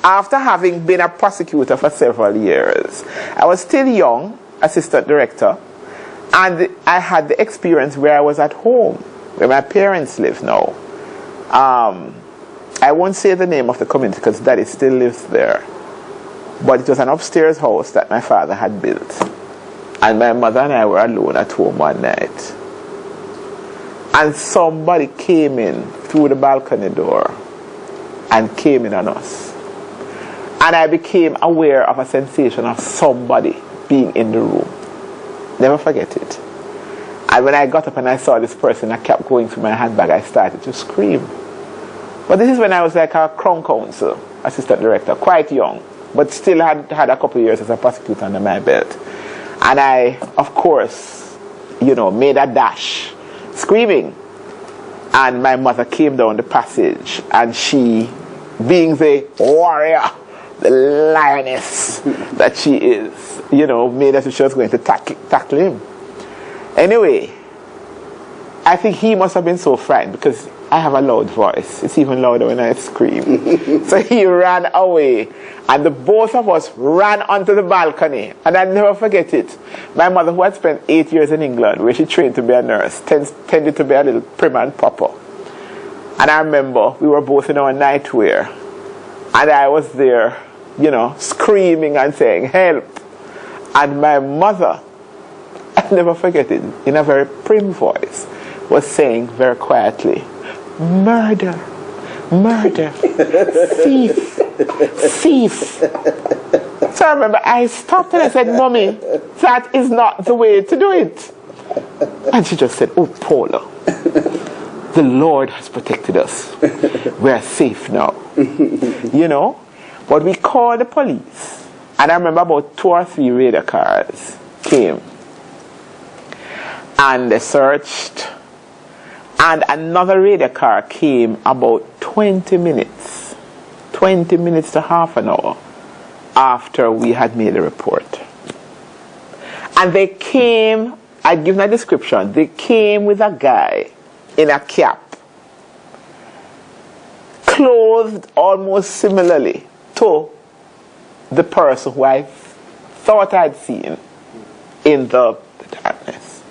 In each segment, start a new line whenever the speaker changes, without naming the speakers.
after having been a prosecutor for several years, I was still young, assistant director, and I had the experience where I was at home, where my parents live now. I won't say the name of the community because Daddy still lives there. But it was an upstairs house that my father had built. And my mother and I were alone at home one night. And somebody came in through the balcony door and came in on us. And I became aware of a sensation of somebody being in the room. Never forget it. And when I got up and I saw this person, I kept going through my handbag, I started to scream. But this is when I was like a Crown Counsel assistant director, quite young, but still had a couple of years as a prosecutor under my belt. And I, of course, made a dash, screaming. And my mother came down the passage, and she, being the warrior, the lioness that she is, made as if she was going to tackle him. Anyway, I think he must have been so frightened because I have a loud voice. It's even louder when I scream. So he ran away, and the both of us ran onto the balcony. And I'll never forget it. My mother, who had spent 8 years in England, where she trained to be a nurse, tended to be a little prim and proper. And I remember we were both in our nightwear, and I was there, screaming and saying, "Help!" And my mother, I'll never forget it, in a very prim voice, was saying very quietly, "Murder, murder, thief, thief." So I remember I stopped and I said, "Mommy, that is not the way to do it." And she just said, "Oh, Paula, the Lord has protected us. We're safe now." But we called the police. And I remember about 2 or 3 radar cars came. And they searched. And another radar car came about 20 minutes to half an hour after we had made a report. And they came, I'd given a description, they came with a guy in a cap, clothed almost similarly to the person who I thought I'd seen in the darkness.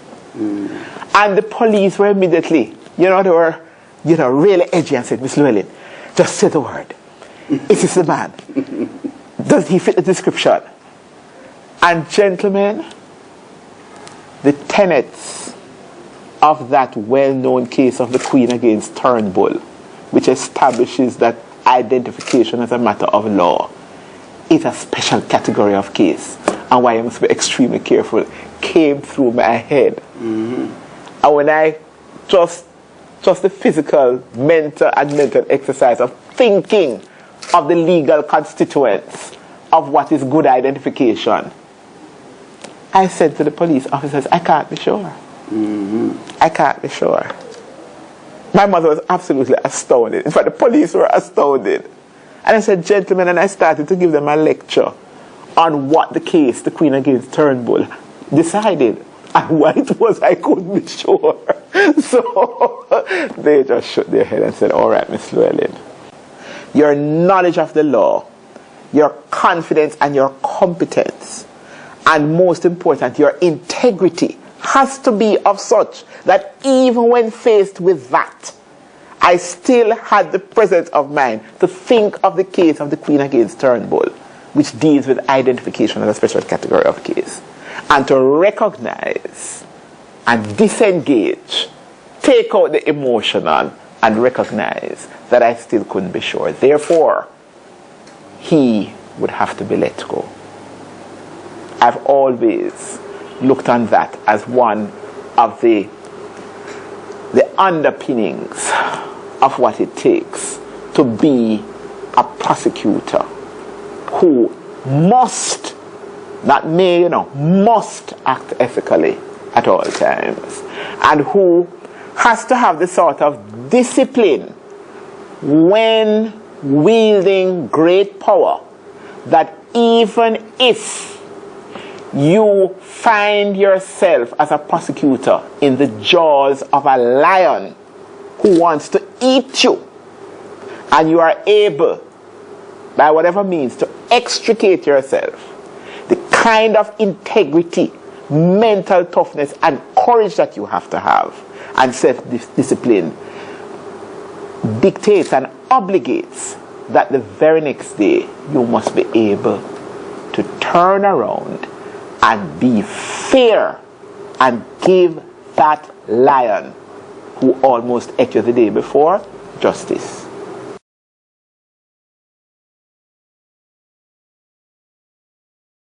And the police were immediately, they were, really edgy and said, "Miss Llewelyn, just say the word. Is this the man? Does he fit the description?" And gentlemen, the tenets of that well-known case of the Queen against Turnbull, which establishes that identification as a matter of law, is a special category of case, and why I must be extremely careful, came through my head. And when I just the physical, mental exercise of thinking of the legal constituents of what is good identification, I said to the police officers, "I can't be sure. I can't be sure." My mother was absolutely astounded. In fact, the police were astounded. And I said, "Gentlemen," and I started to give them a lecture on what the case, the Queen against Turnbull, decided. And why it was, I couldn't be sure. So they just shook their head and said, "All right, Miss Llewelyn, your knowledge of the law, your confidence and your competence, and most important, your integrity has to be of such that even when faced with that, I still had the presence of mind to think of the case of the Queen against Turnbull, which deals with identification as a special category of case, and to recognize and disengage, take out the emotional and recognize that I still couldn't be sure. Therefore, he would have to be let go." I've always looked on that as one of the underpinnings of what it takes to be a prosecutor who must, not may, must act ethically at all times, and who has to have the sort of discipline when wielding great power that even if you find yourself as a prosecutor in the jaws of a lion who wants to eat you, and you are able by whatever means, to extricate yourself, the kind of integrity, mental toughness, and courage that you have to have, and self-discipline, dictates and obligates that the very next day you must be able to turn around and be fair and give that lion who almost ate you the day before justice.